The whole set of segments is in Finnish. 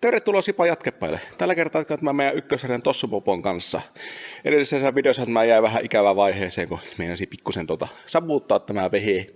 Tervetuloa Sipa jatkepäille. Tällä kertaa jatkan meidän ykkösarjan Tossupopon kanssa. Edellisessä videossa mä jäin vähän ikävään vaiheeseen, kun meinasin pikkusen savuuttaa tämä vehe.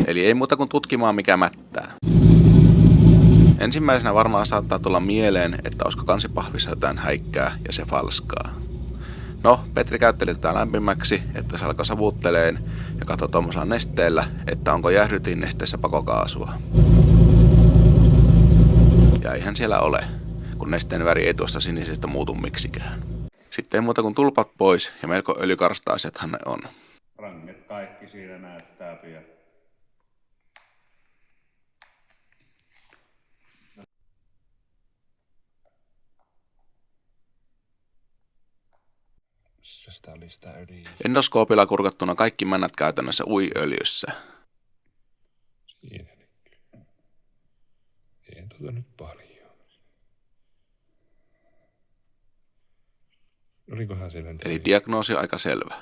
Eli ei muuta kuin tutkimaan mikä mättää. Ensimmäisenä varmaan saattaa tulla mieleen, että olisiko kansipahvissa jotain häikkää ja se falskaa. No, Petri käytteli tätä lämpimäksi, että se alkoi savutteleen ja katsoi tuommoisella nesteellä, että onko jäähdytinnesteessä pakokaasua. Ja eihän siellä ole, kun nesteen väri ei tuosta sinisestä muutu miksikään. Sitten ei muuta kuin tulpat pois ja melko öljykarstaisethan ne on. Ranget kaikki siinä näyttää pian. Sitä oli sitä öljyä. Endoskoopilla kurkattuna kaikki männät käytännössä ui öljyssä. Siinä nyt. Ei nyt paljon. Olikohan siellä nyt? Eli diagnoosi on aika selvä.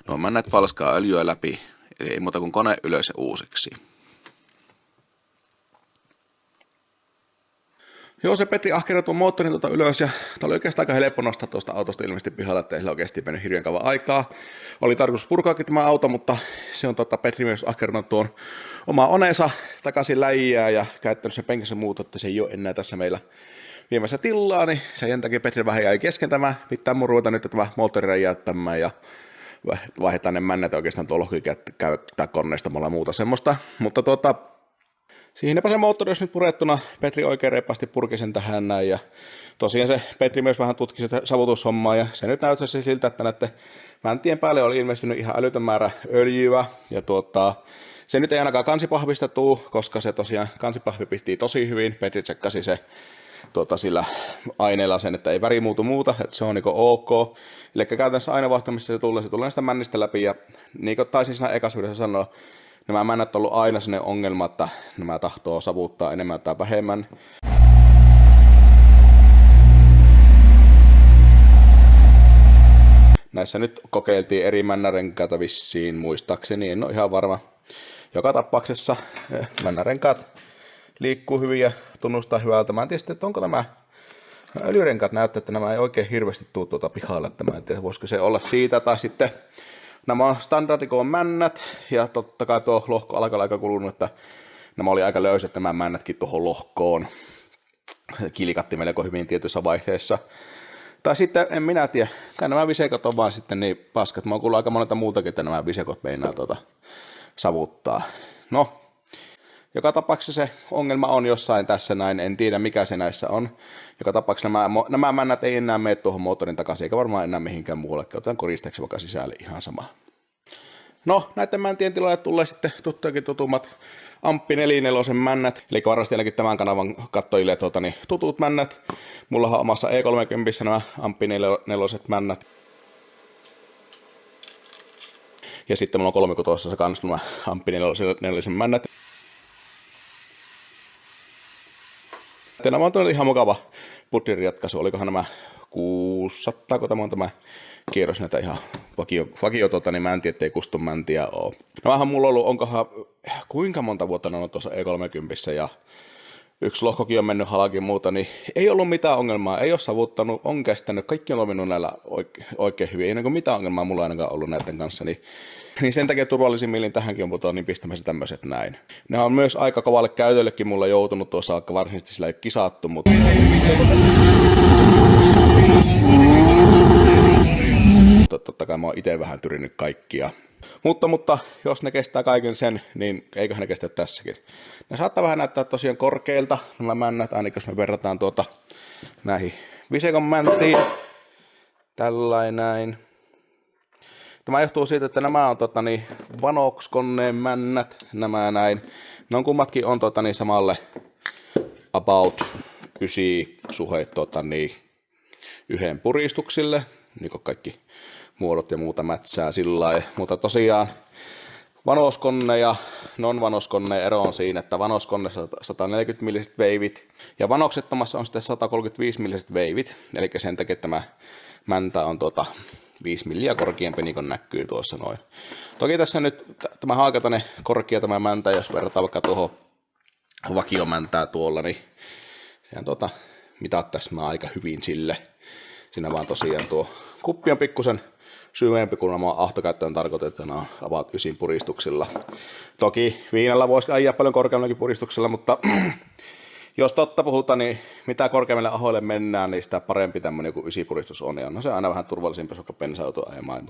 Nuo männät falskaa öljyä läpi, eli ei muuta kuin kone ylös ja uusiksi. Joo, se Petri ahkera tuon moottorin ylös ja tää oli oikeastaan aika helppo nostaa tuosta autosta ilmeisesti pihalle, ettei sillä oikeasti mennyt hirveän kauan aikaa. Oli tarkoitus purkaakin tämä auto, mutta se on Petri myös ahkerannut tuon oma oneensa takaisin läjiään ja käyttänyt sen penkässä muuta, että se ei ole enää tässä meillä viemässä tilaa, niin sen takia Petri vähän jäi kesken tämä. Pitää mun ruveta nyt tämä moottori räjäyttämään ja vaihdetaan ne männät oikeastaan tuolla käyttää koneesta mulla muuta semmoista, mutta siinäpä se moottori olisi nyt purettuna. Petri oikein reippaasti purki sen tähän näin ja tosiaan se Petri myös vähän tutki sitä savutushommaa ja se nyt näyttäisi siltä, että näiden mänttien päälle oli ilmestynyt ihan älytön määrä öljyä ja se nyt ei ainakaan kansipahvista tuu, koska se tosiaan kansipahvi pisti tosi hyvin. Petri tsekkasi se sillä aineella sen, että ei väri muutu muuta, että se on niinku ok. Eli käytännössä aineenvaihtamista se tulee sitä männistä läpi ja niin kuin taisin siinä ekassa videossa sanoa, nämä männät on ollut aina sellainen ongelma, että nämä tahtoo savuttaa enemmän tai vähemmän. Näissä nyt kokeiltiin eri männärenkaita vissiin muistaakseni, en ole ihan varma. Joka tapauksessa männärenkaat liikkuu hyvin ja tunnustaa hyvältä. Mä en tiedä, että onko nämä öljyrenkaat näyttää, että nämä ei oikein hirveästi tuu pihalle. Mä en tiedä, voisiko se olla siitä tai sitten nämä on standardikoon männät ja totta kai tuo lohko alkaa aika kulunut, että nämä oli aika löysät nämä männätkin tuohon lohkoon. Kilikatti melko hyvin tietyissä vaiheessa. Tai sitten en minä tiedä, kai nämä visekot on vaan sitten niin paskat. Mä oon kuullut aika monelta muutakin, että nämä visekot meinaa savuttaa. No, joka tapauksessa se ongelma on jossain tässä näin, en tiedä mikä se näissä on. Joka tapauksessa nämä männät ei enää mene tuohon moottorin takaisin, eikä varmaan enää mihinkään muualle. Otetaan koristeeksi vaikka sisälle ihan sama. No, näiden mänttien tilalle tulee sitten tuttujakin tutummat Amppi 44 männät. Eli varmasti ainakin tämän kanavan katsojille tutut männät. Mulla on omassa E30 nämä Amppi 44 männät. Ja sitten mulla on 36 kans nämä Amppi 44 männät. Nämä on tullut ihan mukava puddinratkaisu. Olikohan nämä 600, kun tämä on tämä kierros näitä ihan vakio niin mä en tiedä, ettei custom mäntiä ole. Nämähän mulla on ollut, onkohan kuinka monta vuotta ne on tuossa E30 ja yksi lohkokin on mennyt halki muuta, niin ei ollut mitään ongelmaa, ei ole savuttanut, on kestänyt, kaikki on toiminut näillä oikein hyvin, ei niin mitään ongelmaa mulla ainakaan ollut näiden kanssa, niin sen takia turvallisin mielin tähänkin on putoon niin pistämässä tämmöiset näin. Ne on myös aika kovalle käytöllekin mulla joutunut tuossa, vaikka varsinaisesti sillä ei kisattu, mutta totta kai mä oon itse vähän tyrinyt kaikkia. Mutta jos ne kestää kaiken sen, niin eiköhän ne kestä tässäkin. Ne saattaa vähän näyttää tosiaan korkeilta, nämä männät, ainakin jos me verrataan näihin visekon mänttiin. Tällainen näin. Tämä johtuu siitä, että nämä on Vanox-koneen männät, nämä näin. Ne on kummatkin on samalle about 9 suhe yhden puristuksille, niin kuin kaikki muodot ja muuta mätsää sillä lailla. Mutta tosiaan vanoskonne ja non-vanoskonne ero on siinä, että vanoskonneessa 140 milliset veivit ja vanoksettomassa on sitten 135 milliset veivit. Eli sen takia tämä mäntä on 5 milliä korkeampi, niin kuin näkyy tuossa noin. Toki tässä nyt tämä haakatainen korkea tämä mäntä, jos verrataan vaikka tuohon vakiomäntää tuolla, niin sehän mitattaisi aika hyvin sille. Siinä vaan tosiaan tuo kuppi on pikkusen syvempi, kun nämä ahtokäyttöön tarkoitettuna on about 9 puristuksilla. Toki viinalla voisi ajaa paljon korkeammallakin puristuksella, mutta jos totta puhutaan, niin mitä korkeammalle ahoille mennään, niin sitä parempi tämmöinen kuin 9 puristus on. Ja no se on aina vähän turvallisempi, jos vaikka bensa-auto ajamaan.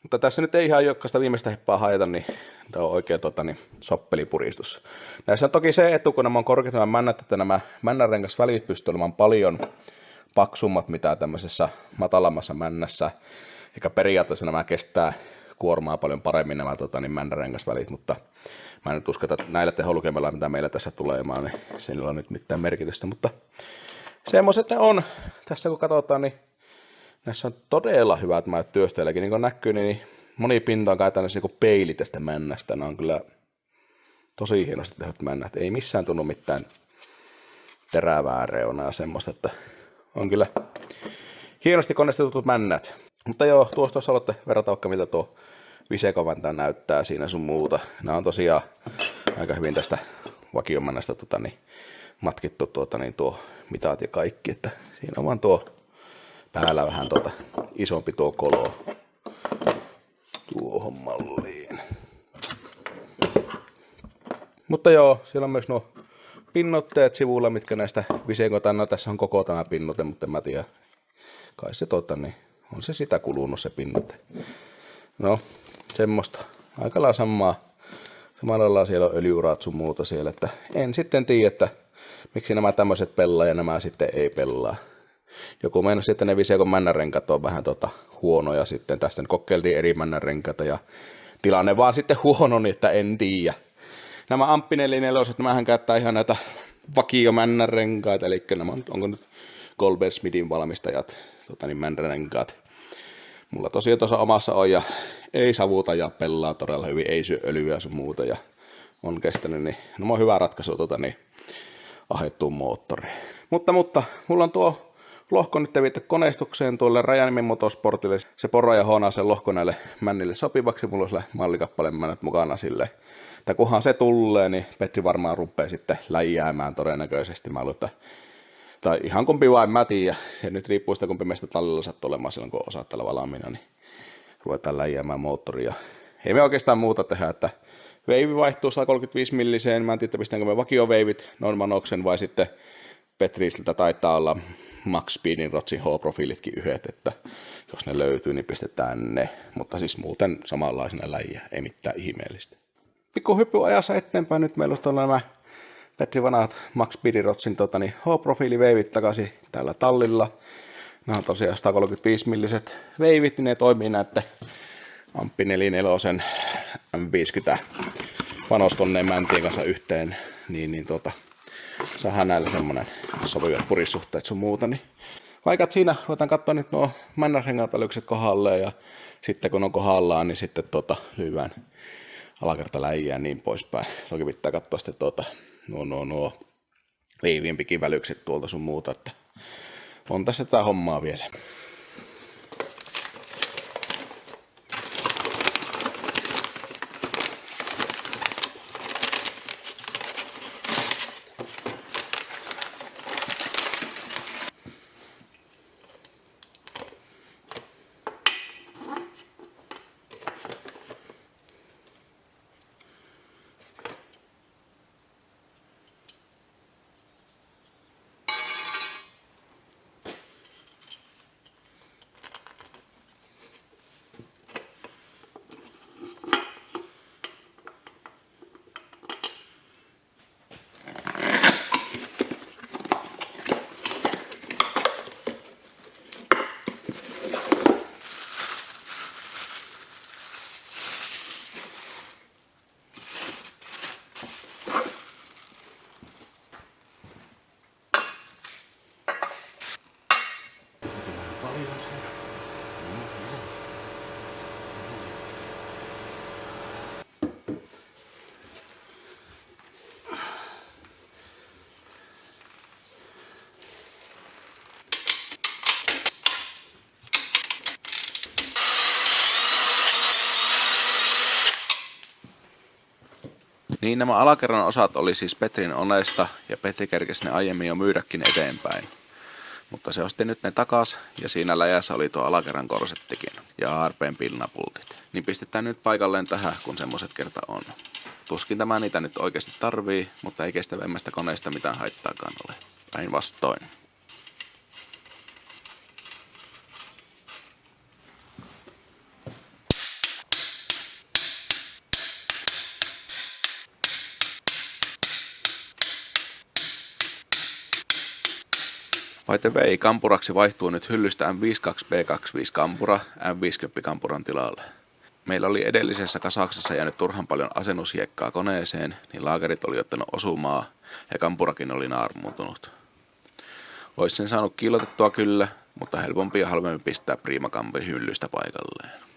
Mutta tässä nyt ei ihan jokaista viimeistä heppaa haeta, niin tämä on oikein soppelipuristus. Näissä on toki se etu, kun nämä on korkeat nämä männät, että nämä männänrengasvälit pystyy olemaan paljon paksummat, mitä tämmöisessä matalammassa männässä. Eikä periaatteessa nämä kestää kuormaa paljon paremmin nämä männänrengasvälit, mutta mä en nyt uskota, että näillä teholukemilla, mitä meillä tässä tulee, niin sillä on nyt mitään merkitystä, mutta semmoiset ne on. Tässä kun katsotaan, niin näissä on todella hyvät määt työsteilläkin. Niin kuin näkyy, niin moni pinta on käytännössä niin peili tästä männästä. Nämä on kyllä tosi hienosti tehdyt männät. Ei missään tunnu mitään terävää reunaa ja semmoista, että on kyllä hienosti konnestetut männät. Mutta joo, tuosta jos haluatte verrata vaikka miltä tuo Viseco-väntä näyttää siinä sun muuta. Nämä on tosiaan aika hyvin tästä vakiomännästä matkittu tuo mitat ja kaikki. Että siinä on vaan tuo päällä vähän isompi tuo kolo tuohon malliin. Mutta joo, siellä on myös nuo pinnotteet sivulla, mitkä näistä Viseco, no tässä on koko tämä pinnote, mutta en mä tiedä. Kai se niin on se sitä kulunut se pinnote. No, semmoista. Aika lailla samalla lailla siellä on öljyuraat sun muuta siellä, että en sitten tiedä, että miksi nämä tämmöiset pelaa ja nämä sitten ei pelaa. Joku meinasi, että ne Vicecon männänrenkat on vähän huonoja sitten. Tästä kokeiltiin eri männänrenkaita ja tilanne vaan sitten huono, niin että en tiedä. Nämä Amppi 4.4, nämähän käyttää ihan näitä vakiomännänrenkaita, eli nämä onko nyt Goldberg Smithin valmistajat, männänrenkaat. Mulla tosiaan tuossa omassa on ja ei savuta ja pelaa todella hyvin, ei syö öljyä sun muuta ja on kestänyt, niin no on hyvä ratkaisu ahettuun moottoriin. Mutta mulla on tuo lohko nyt viite koneistukseen tuolle Rajaniemen Motorsportille. Se poro ja hoonaa sen lohko näille männille sopivaksi, mulla on sille mallikappaleen männät mukana sille. Tai kunhan se tulee, niin Petri varmaan rupeaa sitten läjäämään todennäköisesti. Mä luulen, tai ihan kumpi vaan, mä tiedä. Ja nyt riippuu sitä, kumpi meistä tallilla sattuu olemaan silloin, kun osaat tällä valmiina, niin ruvetaan läjäämään moottoria. Ei me oikeastaan muuta tehdä, että veivi vaihtuu 135 milliseen. Mä en tiedä, pistäänkö me vakioveivit Normanoksen vai sitten Petriisiltä taitaa olla Max Speedin Rotsin H-profiilitkin yhdet, että jos ne löytyy, niin pistetään ne. Mutta siis muuten samanlaisena läjiä, ei mitään ihmeellistä. Pikku hyppy ajassa eteenpäin. Nyt meillä on nämä Petri vanhat Max Speedin Rotsin H-profiiliveivit takaisin täällä tallilla. Nämä on tosiaan 135 milliset veivit, niin ne toimii näette Amppi 4.4 M50 panoskoneen mäntien kanssa yhteen, niin saadaan näillä semmonen sopivat purissuhteet sun muuta. Niin vaikka siinä ruvetaan katsoa nyt nuo männänrengaatälykset kohdalleen ja sitten kun on kohdallaan, niin sitten lyövään alakertaläjiä ja niin poispäin. Toki pitää katsoa sitten nuo veivien pikivälykset tuolta sun muuta, että on tässä tää hommaa vielä. Niin nämä alakerran osat oli siis Petrin Onesta ja Petri kerkesi ne aiemmin jo myydäkin eteenpäin. Mutta se osti nyt ne takas ja siinä läjässä oli tuo alakerran korsettikin ja ARPn pilnapultit. Niin pistetään nyt paikalleen tähän, kun semmoset kerta on. Tuskin tämä niitä nyt oikeasti tarvii, mutta ei kestävämmästä koneesta mitään haittaakaan ole. Päinvastoin. By the way, kampuraksi vaihtuu nyt hyllystä M52B25 kampura M50 kampuran tilalle. Meillä oli edellisessä kasauksessa jäänyt turhan paljon asennushiekkaa koneeseen, niin laakerit oli ottanut osumaa ja kampurakin oli naarmuuntunut. Ois sen saanut kiilotettua kyllä, mutta helpompi ja halvemmin pistää priimakampi hyllystä paikalleen.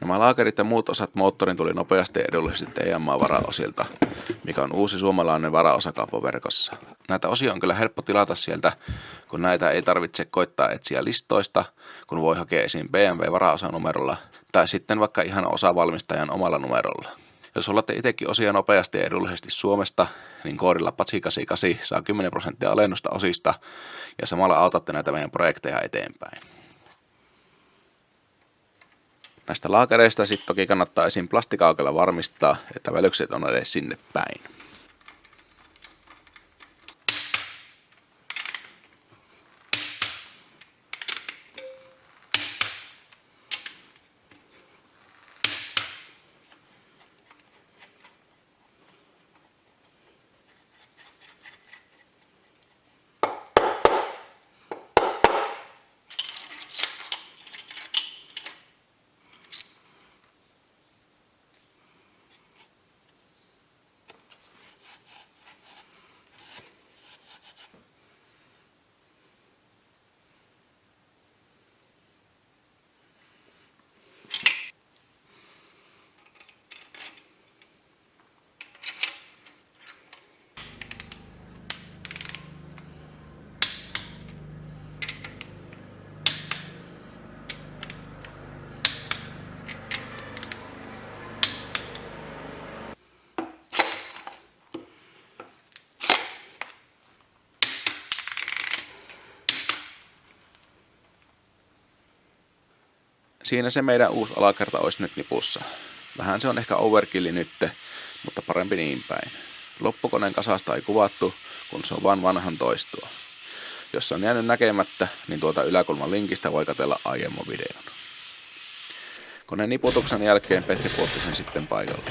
Nämä laakerit ja muut osat moottorin tuli nopeasti edullisesti TMA-varaosilta, mikä on uusi suomalainen varaosakauppa verkossa. Näitä osia on kyllä helppo tilata sieltä, kun näitä ei tarvitse koittaa etsiä listoista, kun voi hakea esiin BMW-varaosanumerolla tai sitten vaikka ihan osavalmistajan omalla numerolla. Jos haluatte itsekin osia nopeasti ja edullisesti Suomesta, niin koodilla PATSI88 saa 10% alennusta osista ja samalla autatte näitä meidän projekteja eteenpäin. Näistä laakereista sitten toki kannattaa esim. Plastikaukella varmistaa, että välykset on edes sinne päin. Siinä se meidän uusi alakerta olisi nyt nipussa. Vähän se on ehkä overkilli nytte, mutta parempi niin päin. Loppukoneen kasasta ei kuvattu, kun se on vaan vanhan toistoa. Jos se on jäänyt näkemättä, niin tuolta yläkulman linkistä voi katsella aiemman videon. Koneen niputuksen jälkeen Petri puotti sen sitten paikalle.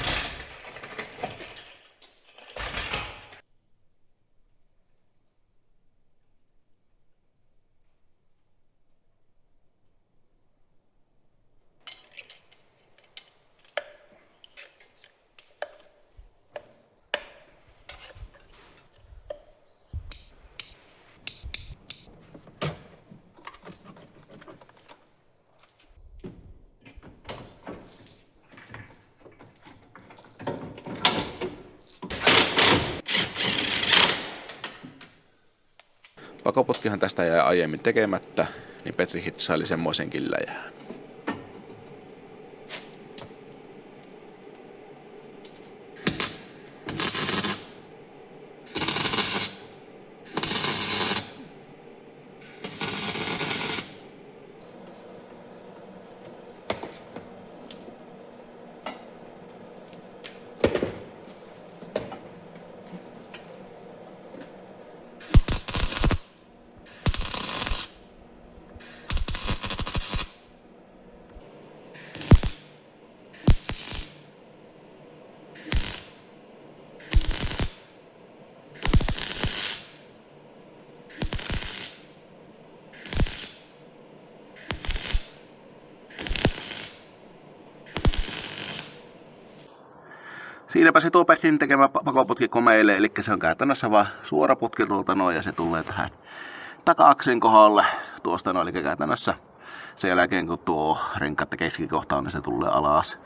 Pakoputkihan tästä jäi aiemmin tekemättä, niin Petri hitsaili semmoisenkin läjään. Siinäpä se tuo Petrin tekemä pakoputki komeille, eli se on käytännössä vaan suora putki tuolta noin ja se tulee tähän taka-akselin kohdalle tuosta noin, eli käytännössä sen jälkeen kun tuo renkaat keskikohta on, niin se tulee alas.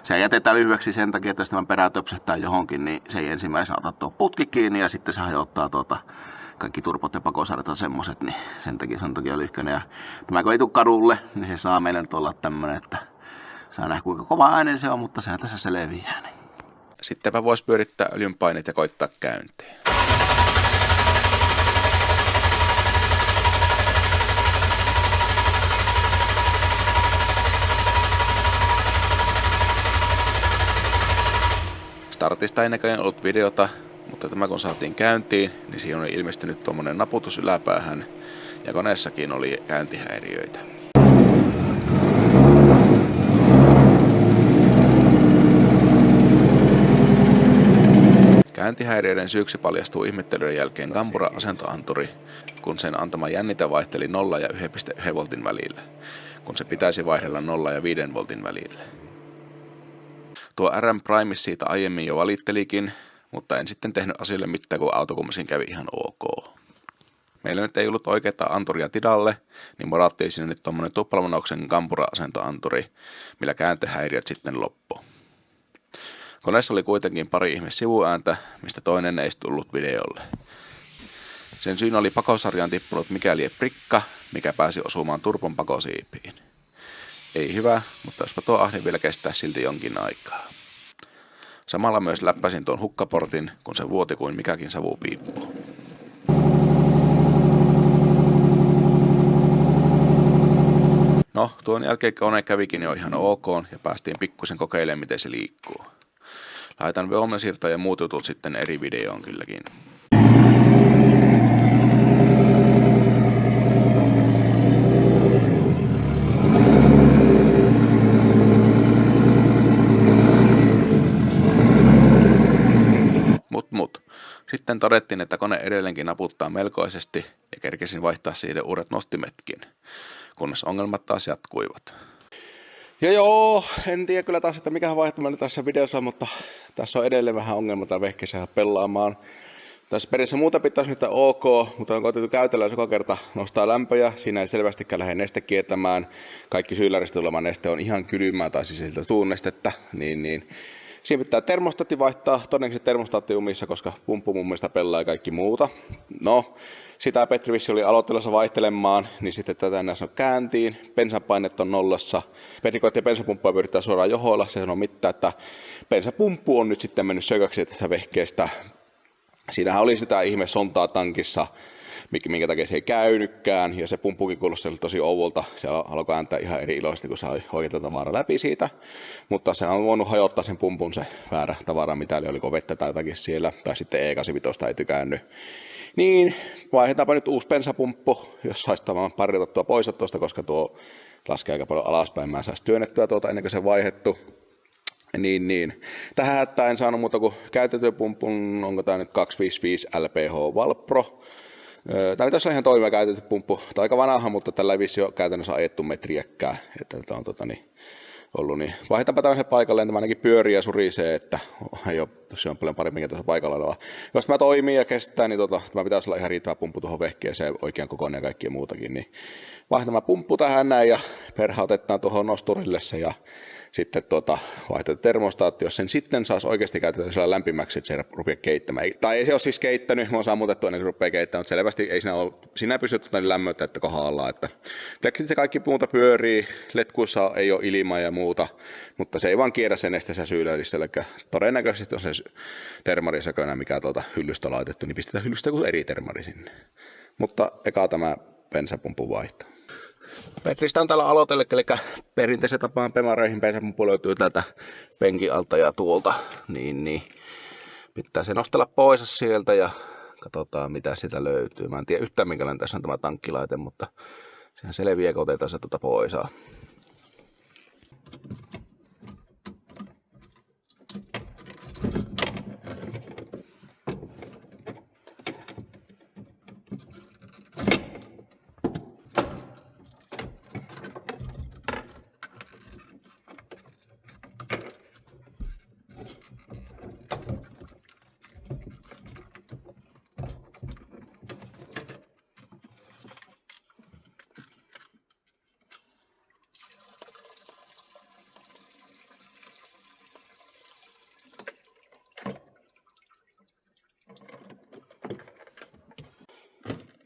Se jätetään lyhyeksi sen takia, että jos tämän perä töpsettää johonkin, niin se ei ensimmäisenä ota tuo putki kiinni ja sitten se hajottaa kaikki turpot ja pakosarjat ja semmoset, niin sen takia se on toki lyhkäinen. Ja tämä kun ei tule kadulle, niin se saa meille nyt olla tämmönen, että saa nähdä kuinka kova äänen se on, mutta sehän tässä se leviää. Niin. Sittenpä voisi pyörittää öljynpaineet ja koittaa käyntiin. Startista ei näköjään ollut videota, mutta tämä kun saatiin käyntiin, niin siihen oli ilmestynyt tuommoinen naputus yläpäähän ja koneessakin oli käyntihäiriöitä. Käyntihäiriöiden syyksi paljastuu ihmettelyiden jälkeen Gambura-asentoanturi, kun sen antama jännite vaihteli 0 ja 1,1 voltin välillä, kun se pitäisi vaihdella 0 ja 5 voltin välillä. Tuo RM Primis siitä aiemmin jo valittelikin, mutta en sitten tehnyt asialle mitään, kun autokummisin kävi ihan ok. Meillä nyt ei ollut oikeaa anturia tidalle, niin morattiin sinne nyt tommonen tuplamanouksen Gambura-asentoanturi, millä kääntehäiriöt sitten loppu. Koneessa oli kuitenkin pari ihme sivuääntä, mistä toinen ei tullut videolle. Sen syynä oli pakosarjaan tippunut mikäli prikka, mikä pääsi osumaan turpon pakosiipiin. Ei hyvä, mutta jospa tuo ahdi vielä kestää silti jonkin aikaa. Samalla myös läppäsin tuon hukkaportin, kun se vuoti kuin mikäkin savupiippu. No, tuon jälkeen kone kävikin jo ihan ok ja päästiin pikkusen kokeilemaan, miten se liikkuu. Laitan voimasiirto ja muut jutut sitten eri videoon kylläkin. Sitten todettiin, että kone edelleenkin naputtaa melkoisesti ja kerkesin vaihtaa siihen uudet nostimetkin, kunnes ongelmat taas jatkuivat. Ja joo, en tiedä kyllä taas, että mikähän vaihtaminen tässä videossa, mutta tässä on edelleen vähän ongelma tai vehkeisiä pelaamaan. Tässä perissä muuta pitäisi nyt ok, mutta on koitettu käytellä, jos joka kerta nostaa lämpöjä. Siinä ei selvästikään lähde neste kiertämään. Kaikki syyläristä tuleva neste on ihan kylmää tai siis siltä tuunnestettä. Niin. Siinä pitää termostaatti vaihtaa, todennäköisesti termostaatti umissa, koska pumppu mun mielestä pelaa ja kaikki muuta. No, sitä Petri vissi oli aloittelussa vaihtelemaan, niin sitten tätä näissä on kääntiin. Bensapainet on nollassa. Petri koitti bensapumppua pyörittää suoraan johoilla. Se sanoo mitään, että bensapumppu on nyt sitten mennyt sököksi tästä vehkeestä. Siinähän oli sitä ihme sontaa tankissa, minkä takia se ei käynytkään, ja se pumppukin kuulosti tosi ouvolta, se alkoi ääntää ihan eri iloisesti, kun sai oikeita tavaraa läpi siitä, mutta se on voinut hajottaa sen pumpun se väärä tavara, mitä oliko vettä tai jotakin siellä, tai sitten E85 ei tykännyt. Niin, vaihdetaanpa nyt uusi bensapumppu, jos saisi tavallaan pari otettua pois tuosta, koska tuo laskee aika paljon alaspäin, mä saisi työnnettyä tuota ennen kuin se vaihdettu. Niin. Tähän hätään en saanut muuta kuin käytetyn pumpun, onko tämä nyt 255 LPH Valpro. Tämä pitäisi olla ihan toimiva käytetty pumppu, tämä on aika vanha, mutta tällä ei vissi ole käytännössä ajettu metriäkään, että tätä on ollut, niin vaihdetaanpa tämmöisen paikalleen, tämä ainakin pyörii ja surisee, että se on paljon paremmin tuossa paikalla oleva. Jos tämä toimii ja kestää, niin tämä pitäisi olla ihan riittävä pumppu tuohon vehkeeseen, oikean kokoinen ja kaikkea muutakin, niin vaihdetaan pumppu tähän näin ja perhautetaan tuohon nosturille se ja sitten vaihdetaan termostaatti, jos sen sitten saisi oikeasti käytetä sillä lämpimäksi, että se rupeaa keittämään. Tai ei se ole siis keittänyt, mä oon sammutettu ennen kuin se rupeaa keittämään, mutta selvästi ei siinä ei pystytty lämmöitä, että kohdallaan. Että pleksit ja kaikki muuta pyörii, letkuissa ei ole ilmaa ja muuta, mutta se ei vaan kierrä sen esteessä syylällissä, eli todennäköisesti on se termarisökönä, mikä hyllystä on laitettu, niin pistetään hyllystä joku eri termari sinne. Mutta eka tämä bensapumpun vaihto. Petristä on täällä aloitelle, eli perinteisen tapaan pemareihin bensapumppu löytyy täältä penkin alta ja tuolta, niin pitää se nostella pois sieltä ja katsotaan mitä siitä löytyy. Mä en tiedä yhtään minkälainen tässä on tämä tankkilaite, mutta sehän selviää, kun otetaan se pois.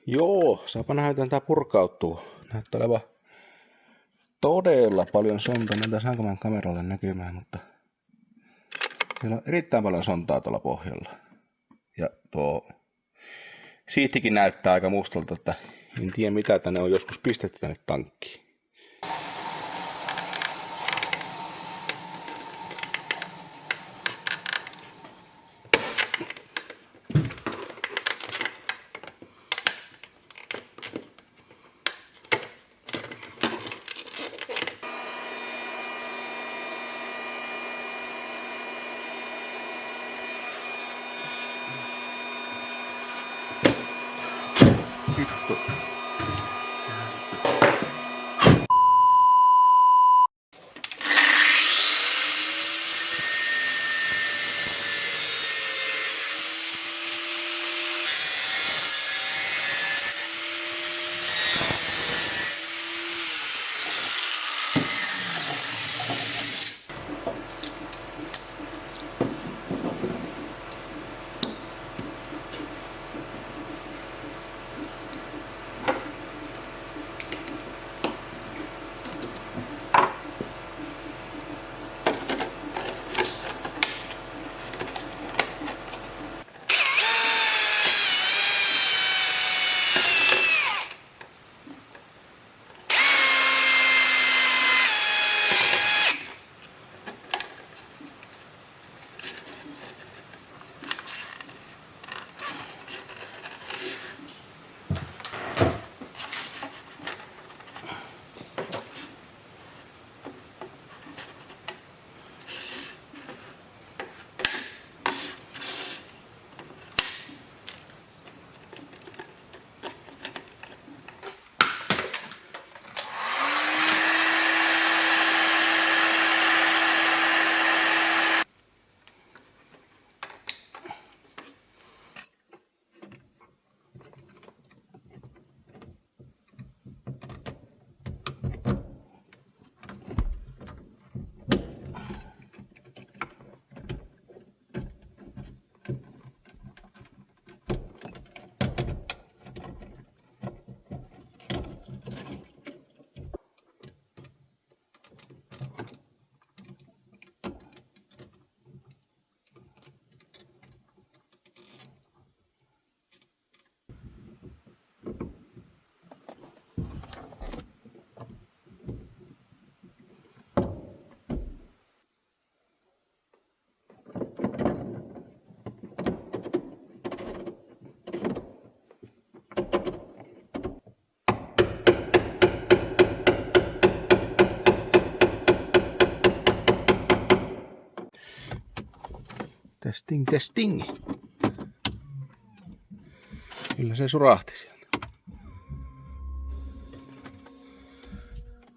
Joo, saapa nähdä, miten tää purkautuu. Näyttää olevan todella paljon sontaa. Mä en tiedä, saanko mä kameralle näkymään, mutta siellä on erittäin paljon sontaa tuolla pohjalla. Ja tuo siihtikin näyttää aika mustalta, että en tiedä mitä tänne on joskus pistetty tänne tankkiin. Testing. Kyllä se surahti sieltä.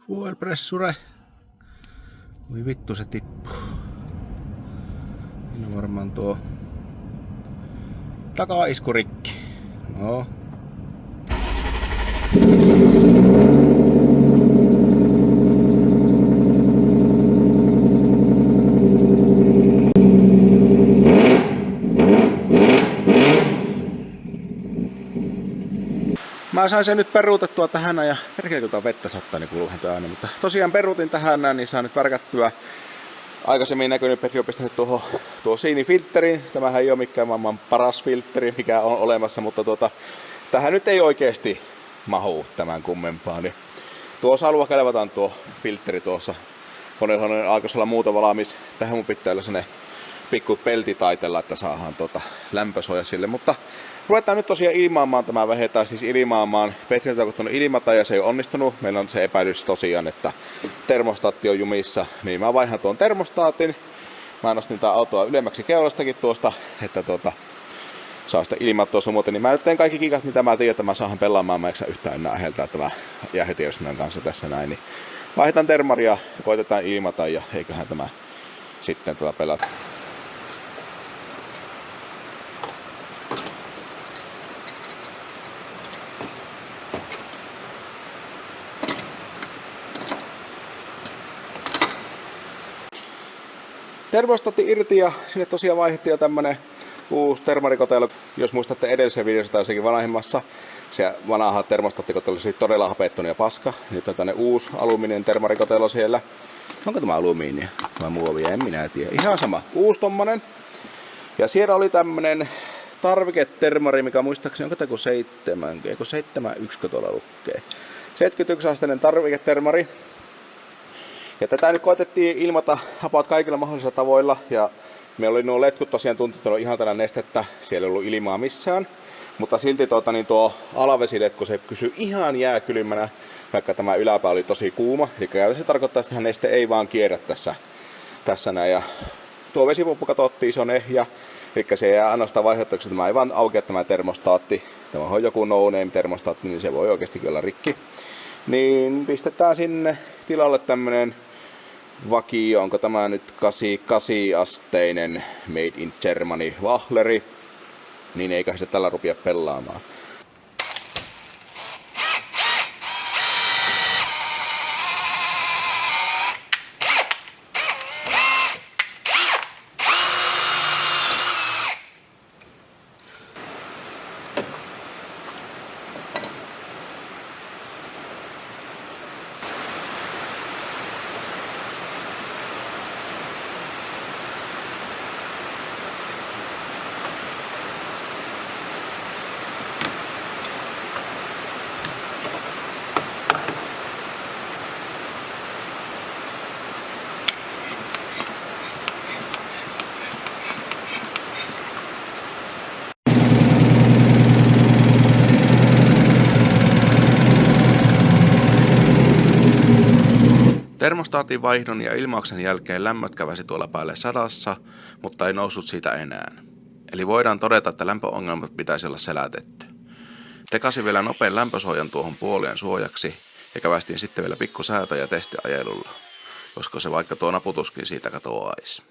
Fuel pressure. Voi vittu se tippuu. Siinä varmaan tuo takaisku rikki. No. Mä sain sen nyt peruutettua tähän ja perkele kun vettä sattaa, niin kuuluu ääni. Mutta tosiaan peruutin tähän näin, niin saan nyt värkättyä. Aikaisemmin näkynyt Petri on pistänyt tuo siinifiltteriin. Tämähän ei ole mikään maailman paras filtteri, mikä on olemassa, mutta tähän nyt ei oikeasti mahu tämän kummempaa. Niin tuossa haluaa kelvataan tuo filtteri tuossa. Koneella alkaisi olla muuta valmis. Tähän mun pitää olla sellainen pikku pelti taitella, että saadaan lämpösuoja sille. Mutta ruvetaan nyt tosiaan ilmaamaan tämä vähetään siis ilmaamaan. Petriltä on koittanut ilmata ja se ei onnistunut. Meillä on se epäilys tosiaan, että termostaatti on jumissa. Niin mä vaihan tuon termostaatin. Mä nostin tää autoa ylemmäksi keulastakin tuosta, että saa sitä ilmattua sun muuten. Niin mä nyt teen kaikki kikat, mitä mä tiedän, että mä saahan pelaamaan. Mä eikö yhtään enää äheltää tämä jäähetiedostimen kanssa tässä näin. Niin vaihdetaan termaria ja koitetaan ilmata ja eiköhän tämä sitten pelata. Termostaatti irti ja sinne tosiaan vaihdettiin jo tämmönen uusi termarikotelo. Jos muistatte edellisen videossa tai jossakin vanhemmassa, se vanha termostaattikottelu oli todella hapettunut ja paska. Nyt on tänne uusi alumiininen termarikotelo siellä. Onko tämä alumiinia vai muovia? En minä tiedä. Ihan sama. Uusi tommonen. Ja siellä oli tämmönen tarviketermari, mikä muistaakseni onko 71 tuolla lukee. 71-asteinen tarviketermari. Ja tätä nyt koetettiin ilmata about kaikilla mahdollisilla tavoilla. Ja meillä oli nuo letkut tosiaan tuntunut ihan tänä nestettä. Siellä ei ollut ilmaa missään. Mutta silti tuo alavesiletku se pysyy ihan jääkylmänä, vaikka tämä yläpää oli tosi kuuma. Eli käytännössä se tarkoittaa, että neste ei vaan kierrä tässä näin. Ja tuo vesipumppu katsottiin, se on ehjä. Eli se ei ainoastaan vaihtoehtoiksi, että tämä ei vaan aukea tämä termostaatti. Tämä on joku no-name termostaatti, niin se voi oikeasti olla rikki. Niin pistetään sinne tilalle tämmönen vakio, onko tämä nyt 88-asteinen Made in Germany vahleri, niin eikä se tällä rupia pelaamaan. Termostaatin vaihdon ja ilmauksen jälkeen lämmöt käväsi tuolla päälle 100, mutta ei noussut siitä enää. Eli voidaan todeta, että lämpöongelmat pitäisi olla selätetty. Tekasin vielä nopean lämpösuojan tuohon puoleen suojaksi ja kävästiin sitten vielä pikku säätö- ja testiajelulla, koska se vaikka tuo naputuskin siitä katoaisi.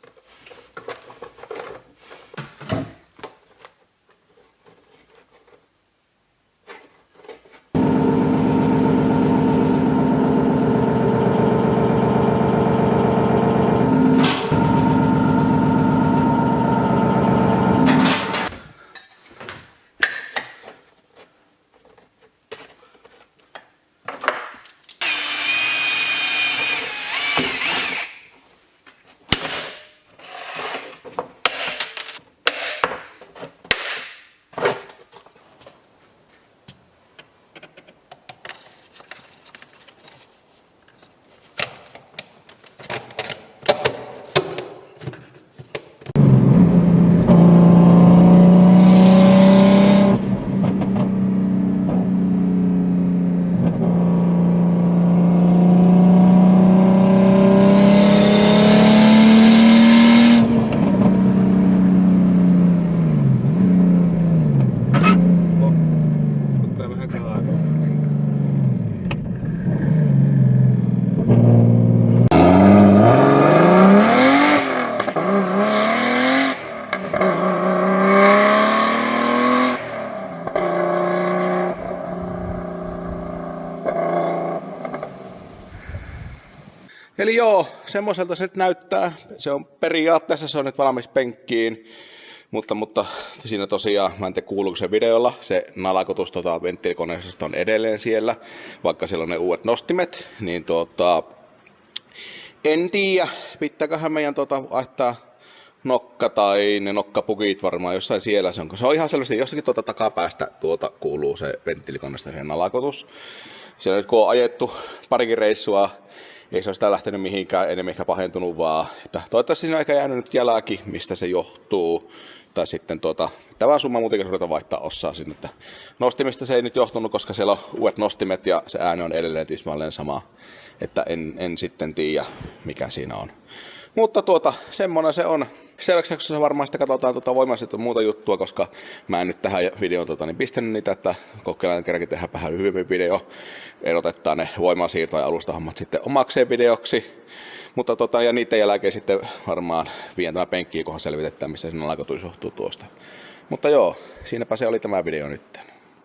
Eli joo, semmoiselta se nyt näyttää. Se on periaatteessa se on nyt valmis penkkiin. Mutta siinä tosiaan, mä en tiedä kuuluuko se videolla, se nalakotus venttiilikoneesta on edelleen siellä, vaikka siellä on ne uudet nostimet, niin en tiedä, pitääköhän meidän vaihtaa nokka tai ne nokkapukit varmaan jossain siellä se on. Se on ihan selvästi jossakin takapäästä kuuluu se venttiilikoneesta se nalakotus. Siellä nyt kun on ajettu parikin reissua, ei se ole sitä lähtenyt mihinkään, enemmän ehkä pahentunut vaan. Että toivottavasti siinä on ehkä jäänyt nyt jälki, mistä se johtuu. Tai sitten tämä summa muutenkin ruveta vaihtaa osaa sinne. Että nostimista se ei nyt johtunut, koska siellä on uudet nostimet ja se ääni on edelleen tismalleen sama. Että en sitten tiedä, mikä siinä on. Mutta semmonen se on. Seuraavaksi jaksossa varmaan sitten katsotaan voimaisesti muuta juttua, koska mä en nyt tähän videoon pistänyt niitä, että kokeillaan kerrankin tehdä vähän hyvin video. Erotetaan ne voimasiirto- ja alustahommat sitten omakseen videoksi. Mutta ja niiden jälkeen sitten varmaan vien tämä penkkiin, kunhan selvitetään, missä sinne alkoi johtuu tuosta. Mutta joo, siinäpä se oli tämä video nyt.